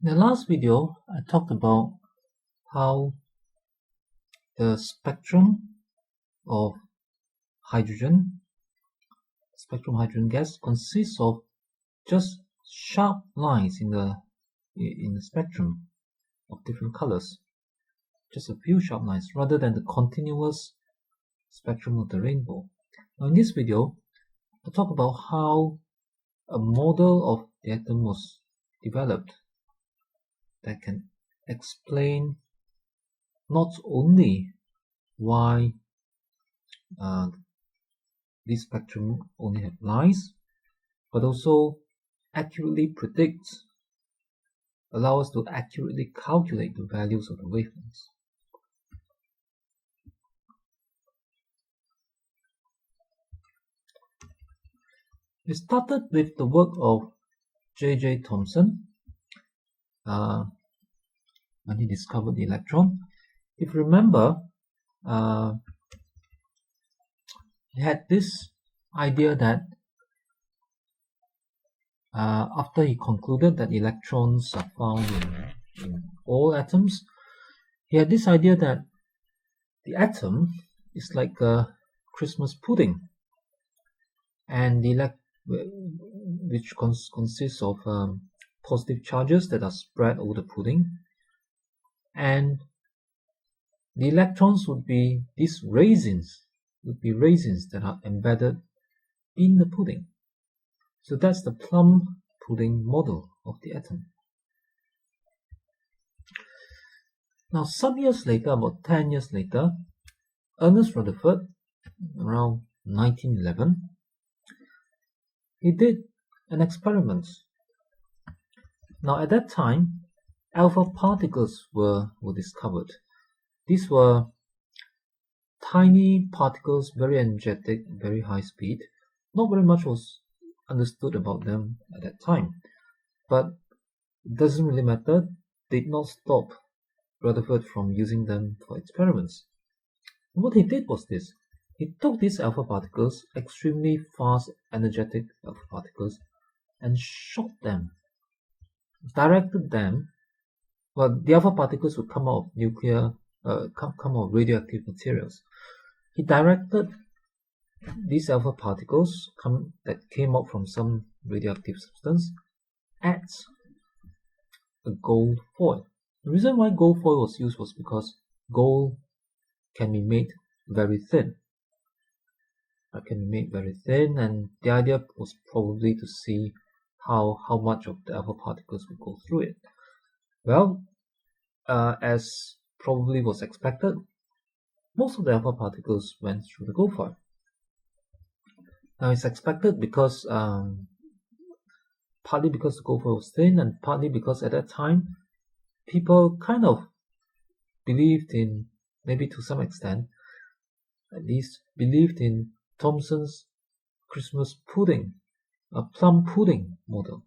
In the last video, I talked about how the spectrum of hydrogen gas consists of just sharp lines in the spectrum of different colors, just a few sharp lines rather than the continuous spectrum of the rainbow. Now in this video, I'll talk about how a model of the atom was developed that can explain not only why this spectrum only have lines, but also accurately predicts, allow us to accurately calculate the values of the wavelengths. We started with the work of J.J. Thomson when he discovered the electron. If you remember, he had this idea that after he concluded that electrons are found in all atoms, he had this idea that the atom is like a Christmas pudding, and which consists of positive charges that are spread over the pudding, and the electrons would be these raisins that are embedded in the pudding. So that's the plum pudding model of the atom. Now some years later, about 10 years later, Ernest Rutherford, around 1911, he did an experiment. Now at that time, alpha particles were discovered. These were tiny particles, very energetic, very high speed. Not very much was understood about them at that time, but it doesn't really matter. Did not stop Rutherford from using them for experiments. And what he did was this. He took these alpha particles, extremely fast, energetic alpha particles, and shot them, directed them. Well, the alpha particles would come out of come out of radioactive materials. He directed these alpha particles that came out from some radioactive substance at a gold foil. The reason why gold foil was used was because gold can be made very thin. And the idea was probably to see how much of the alpha particles would go through it. Well, as probably was expected, most of the alpha particles went through the gold foil. Now it's expected because partly because the gold foil was thin, and partly because at that time people kind of believed in, maybe to some extent at least, believed in Thomson's Christmas pudding, a plum pudding model.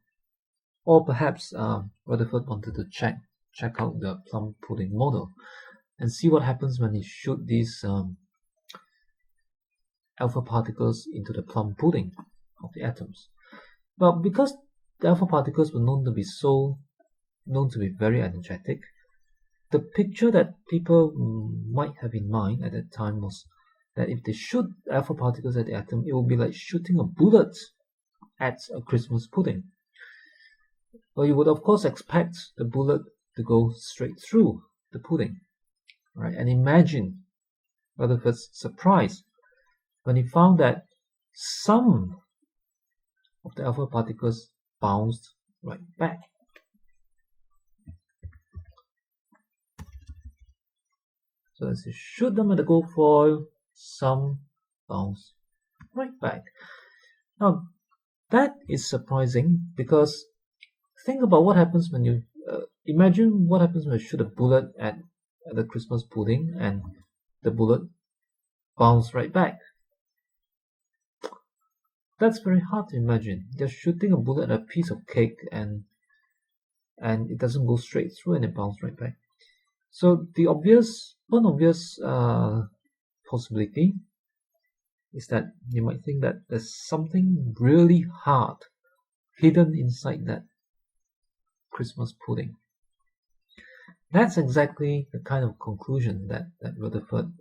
Or perhaps Rutherford wanted to check out the plum pudding model and see what happens when you shoot these alpha particles into the plum pudding of the atoms. But because the alpha particles were known to be very energetic, the picture that people might have in mind at that time was that if they shoot alpha particles at the atom, it would be like shooting a bullet at a Christmas pudding. Well, you would of course expect the bullet to go straight through the pudding, right? And imagine Rutherford's surprise when he found that some of the alpha particles bounced right back. So as you shoot them at the gold foil, some bounce right back. Now that is surprising, because think about what happens when you imagine what happens when you shoot a bullet at the Christmas pudding and the bullet bounces right back. That's very hard to imagine. Just shooting a bullet at a piece of cake and it doesn't go straight through and it bounces right back. So one obvious possibility is that you might think that there's something really hard hidden inside that Christmas pudding. That's exactly the kind of conclusion that Rutherford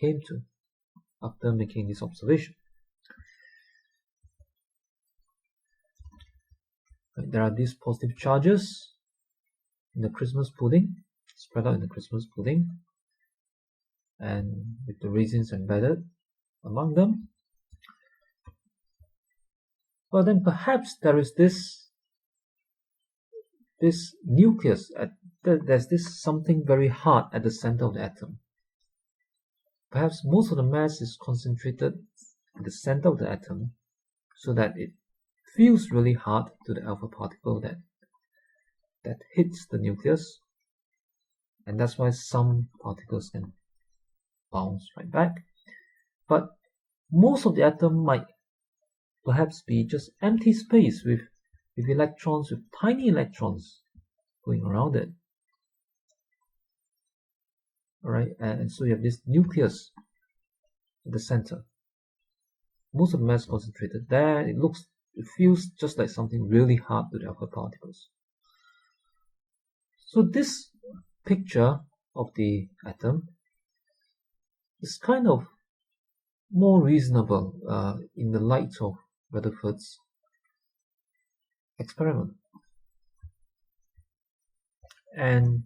came to after making this observation. There are these positive charges in the Christmas pudding, spread out in the Christmas pudding, and with the raisins embedded among them. But then perhaps there is this nucleus, there's this something very hard at the center of the atom. Perhaps most of the mass is concentrated at the center of the atom so that it feels really hard to the alpha particle that hits the nucleus, and that's why some particles can bounce right back. But most of the atom might perhaps be just empty space with electrons, with tiny electrons going around it. Alright, and so you have this nucleus at the center. Most of the mass concentrated there. It feels just like something really hard to the alpha particles. So this picture of the atom is kind of more reasonable in the light of Rutherford's experiment. And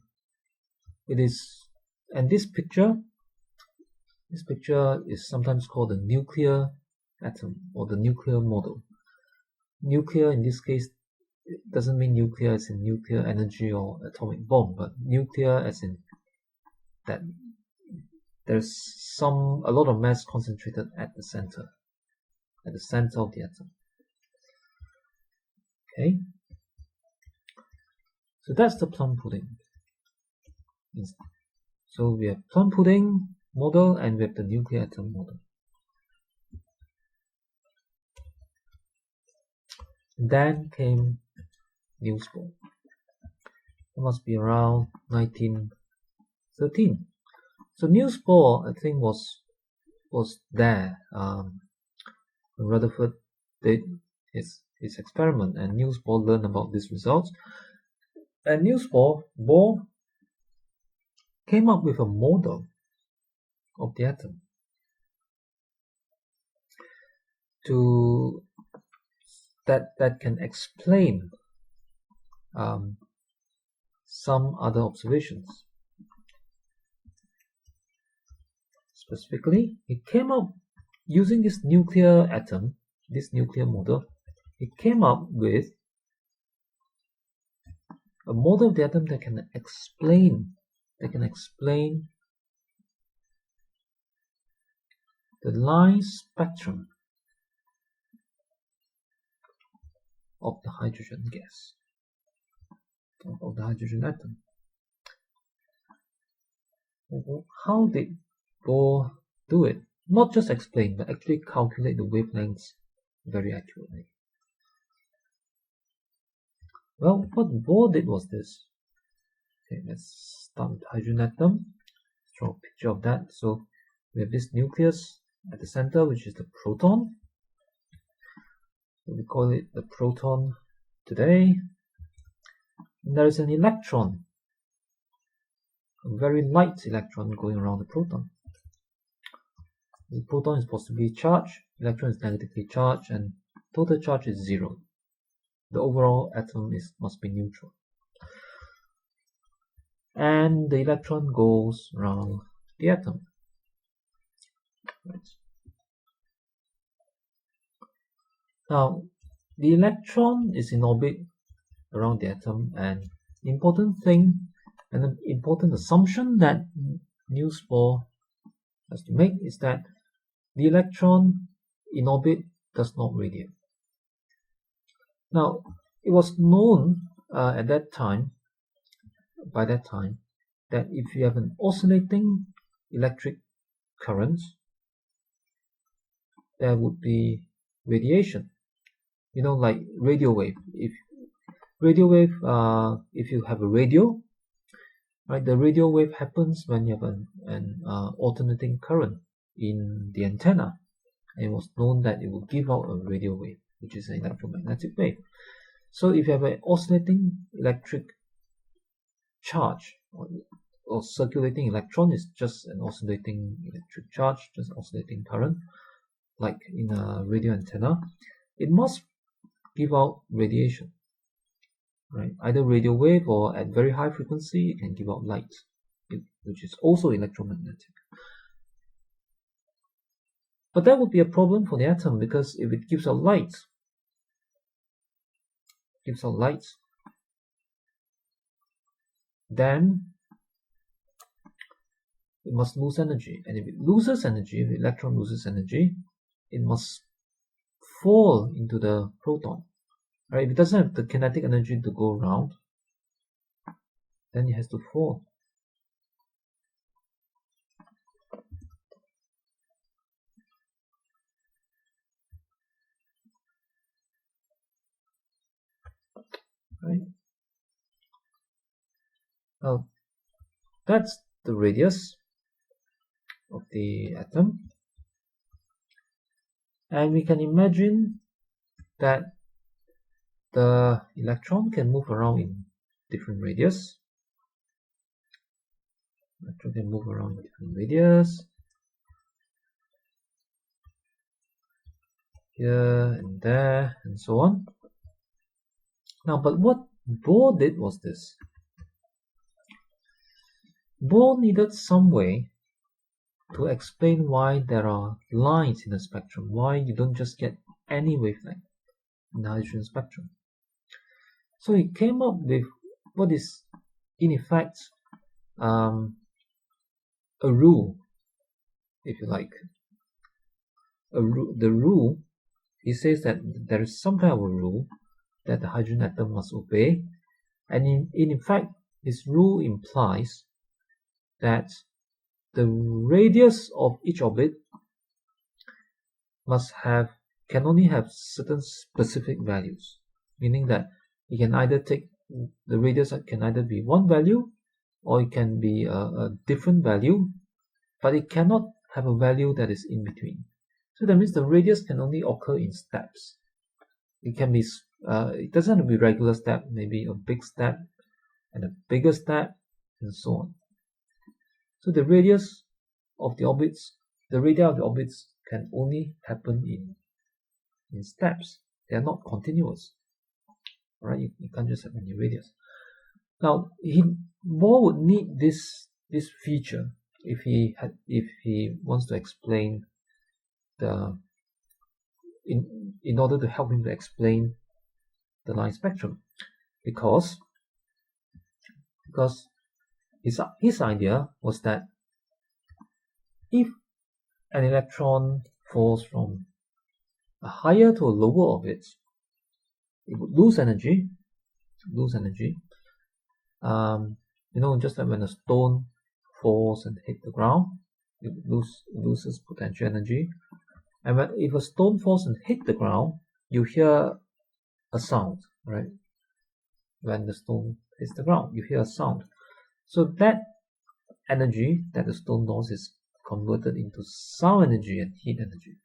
this picture is sometimes called the nuclear atom or the nuclear model. Nuclear in this case, it doesn't mean nuclear as in nuclear energy or atomic bomb, but nuclear as in that there's a lot of mass concentrated at the center of the atom. Okay, so that's the plum pudding. So we have plum pudding model and we have the nuclear atom model. Then came Niels Bohr. It must be around 1913. So Niels Bohr, I think, was there when Rutherford did his experiment, and Niels Bohr learned about these results. And Niels Bohr came up with a model of the atom that can explain some other observations. Specifically, he came up using this nuclear atom, this nuclear model. He came up with a model of the atom that can explain the line spectrum of the hydrogen gas, of the hydrogen atom. How did Bohr do it? Not just explain, but actually calculate the wavelengths very accurately. Well, what Bohr did was this. Okay, let's start with the hydrogen atom. Draw a picture of that. So we have this nucleus at the center, which is the proton. So we call it the proton today. And there is an electron, a very light electron going around the proton. The proton is positively charged, electron is negatively charged, and total charge is 0. The overall atom must be neutral. And the electron goes around the atom. Right. Now, the electron is in orbit around the atom, and the important thing and an important assumption that Niels Bohr has to make is that the electron in orbit does not radiate. Now, it was known by that time, that if you have an oscillating electric current, there would be radiation. You know, like radio wave. If you have a radio, right, the radio wave happens when you have an alternating current in the antenna. And it was known that it will give out a radio wave, which is an electromagnetic wave. So if you have an oscillating electric charge or circulating electron is just an oscillating electric charge, just oscillating current, like in a radio antenna, it must give out radiation, right? Either radio wave or at very high frequency, it can give out light, which is also electromagnetic. But that would be a problem for the atom, because if it gives out light, then it must lose energy. And if it loses energy, if the electron loses energy, it must fall into the proton. Right? If it doesn't have the kinetic energy to go around, then it has to fall. Right? Now, that's the radius of the atom. And we can imagine that the electron can move around in different radius. Electron can move around in different radius. Here and there and so on. Now, but what Bohr did was this. Bohr needed some way to explain why there are lines in the spectrum, why you don't just get any wavelength in the hydrogen spectrum. So he came up with what is, in effect, a rule, if you like. The rule, he says that there is some kind of a rule that the hydrogen atom must obey, and in fact, this rule implies that the radius of each orbit can only have certain specific values, meaning that you can either take the radius can either be one value or it can be a different value, but it cannot have a value that is in between. So that means the radius can only occur in steps. It can be it doesn't have to be regular step, maybe a big step and a bigger step and so on. So the radius of the orbits, the radii of the orbits can only happen in steps. They are not continuous. Right? You can't just have any radius. Now, Bohr would need this feature if he wants to explain in order to help him to explain the line spectrum, because his idea was that if an electron falls from a higher to a lower orbit, it would lose energy. Just like when a stone falls and hit the ground, it loses potential energy. And if a stone falls and hit the ground, you hear a sound, right? When the stone hits the ground, you hear a sound. So that energy that the stone lost is converted into sound energy and heat energy.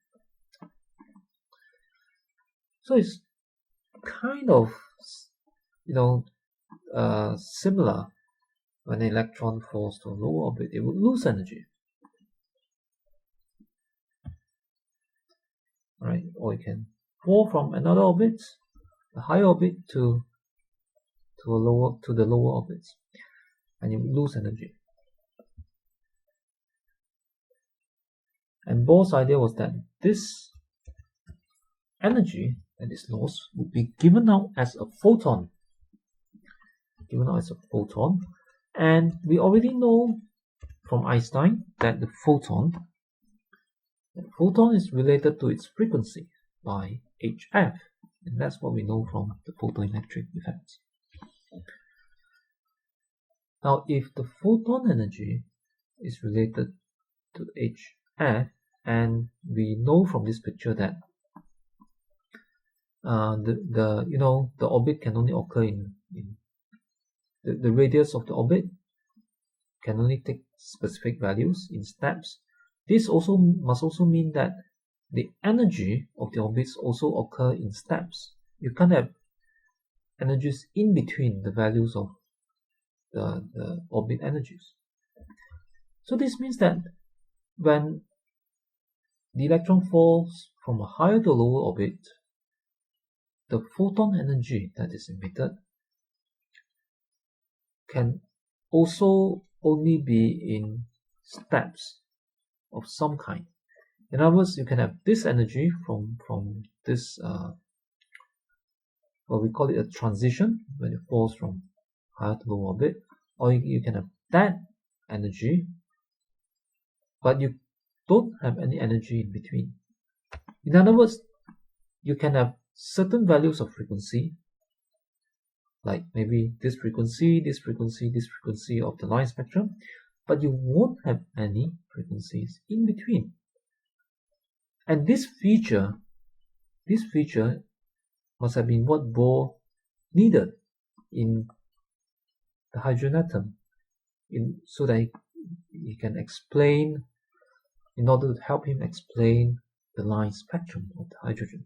So it's kind of, similar. When an electron falls to a lower orbit, it would lose energy. Right? Or it can fall from another orbit, a higher orbit, to the lower orbits, and you lose energy. And Bohr's idea was that this energy that is lost would be given out as a photon. And we already know from Einstein that the photon is related to its frequency by hf, and that's what we know from the photoelectric effects. Now, if the photon energy is related to hf, and we know from this picture that the orbit can only occur in the radius of the orbit can only take specific values in steps. This must also mean that the energy of the orbits also occur in steps. You can't have energies in between the values of the orbit energies. So this means that when the electron falls from a higher to a lower orbit, the photon energy that is emitted can also only be in steps of some kind. In other words, you can have this energy from this, we call it a transition, when it falls from higher to lower orbit, or you can have that energy, but you don't have any energy in between. In other words, you can have certain values of frequency, like maybe this frequency, this frequency, this frequency of the line spectrum, but you won't have any frequencies in between. And this feature must have been what Bohr needed in the hydrogen atom, so that he can explain, in order to help him explain the line spectrum of the hydrogen.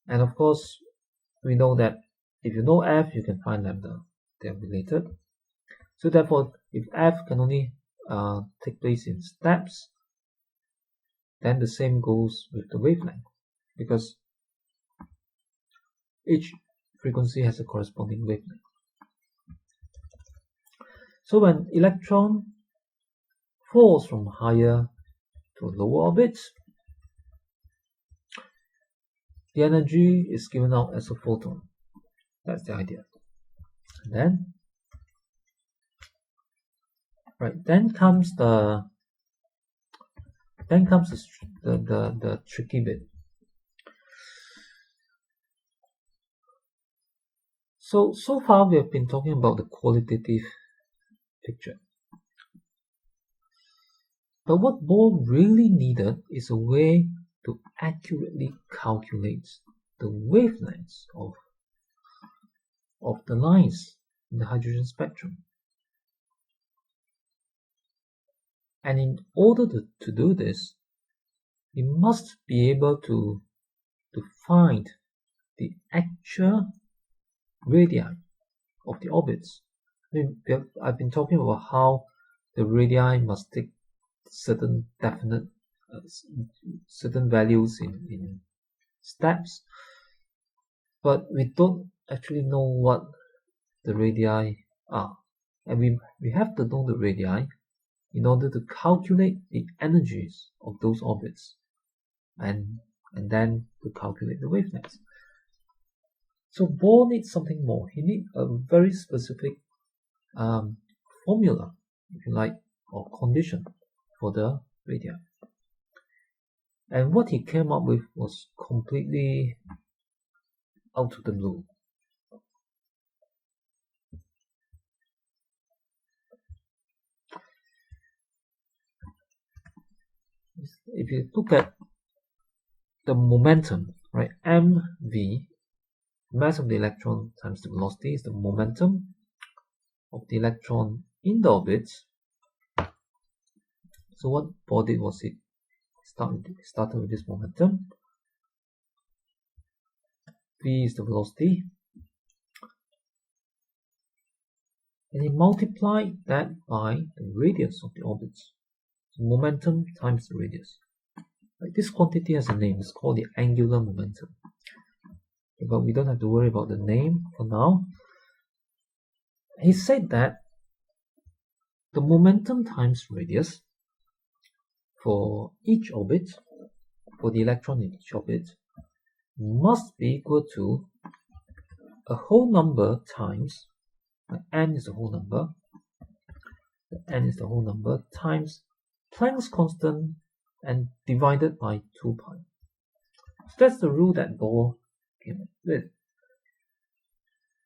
And of course, we know that if you know F, you can find lambda. They are related. So therefore, if F can only take place in steps, then the same goes with the wavelength, because each frequency has a corresponding wavelength. So when electron falls from higher to lower orbits, the energy is given out as a photon. That's the idea. And then comes the tricky bit. So far we have been talking about the qualitative picture. But what Bohr really needed is a way to accurately calculate the wavelengths of the lines in the hydrogen spectrum. And in order to do this, we must be able to find the actual radii of the orbits. I've been talking about how the radii must take certain definite certain values in steps, but we don't actually know what the radii are, and we have to know the radii in order to calculate the energies of those orbits, and then to calculate the wavelengths. So Bohr needs something more. He needs a very specific formula, if you like, or condition for the radii. And what he came up with was completely out of the blue. If you look at the momentum, right, mv, mass of the electron times the velocity, is the momentum of the electron in the orbit. So what Bohr did was it started with this momentum. V is the velocity, and he multiplied that by the radius of the orbits. So momentum times the radius. This quantity has a name. It's called the angular momentum. But we don't have to worry about the name for now. He said that the momentum times radius for each orbit, for the electron in each orbit, must be equal to a whole number times, n is the whole number, times Planck's constant and divided by 2 pi. So that's the rule that Bohr came up with.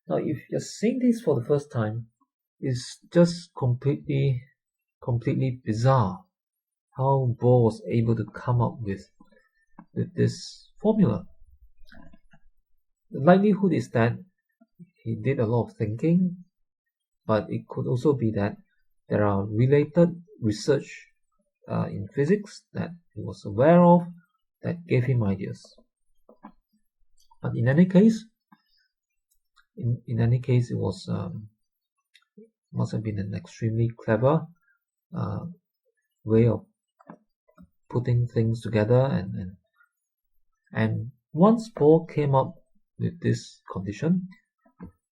Now, if you're seeing this for the first time, it's just completely bizarre how Bohr was able to come up with this formula. The likelihood is that he did a lot of thinking, but it could also be that there are related research in physics that he was aware of that gave him ideas. But in any case, it was must have been an extremely clever way of putting things together, and once Bohr came up with this condition,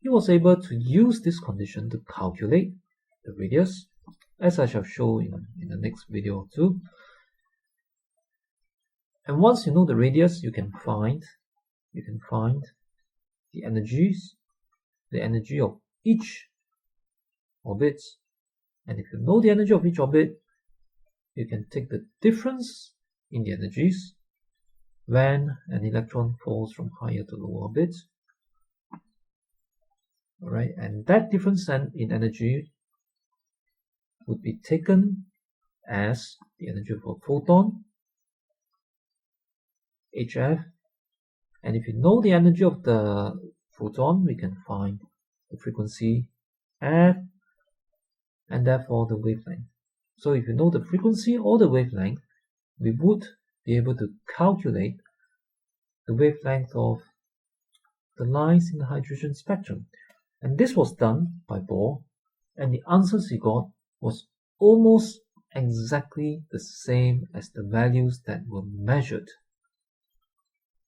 he was able to use this condition to calculate the radius, as I shall show in the next video or two. And once you know the radius, you can find the energies, the energy of each orbit. And if you know the energy of each orbit, you can take the difference in the energies when an electron falls from higher to lower orbit. Alright, and that difference then in energy would be taken as the energy of a photon, HF, and if you know the energy of the photon, we can find the frequency F, and therefore the wavelength. So if you know the frequency or the wavelength, we would be able to calculate the wavelength of the lines in the hydrogen spectrum. And this was done by Bohr, and the answers he got was almost exactly the same as the values that were measured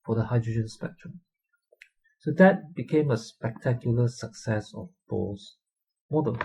for the hydrogen spectrum. So that became a spectacular success of Bohr's model.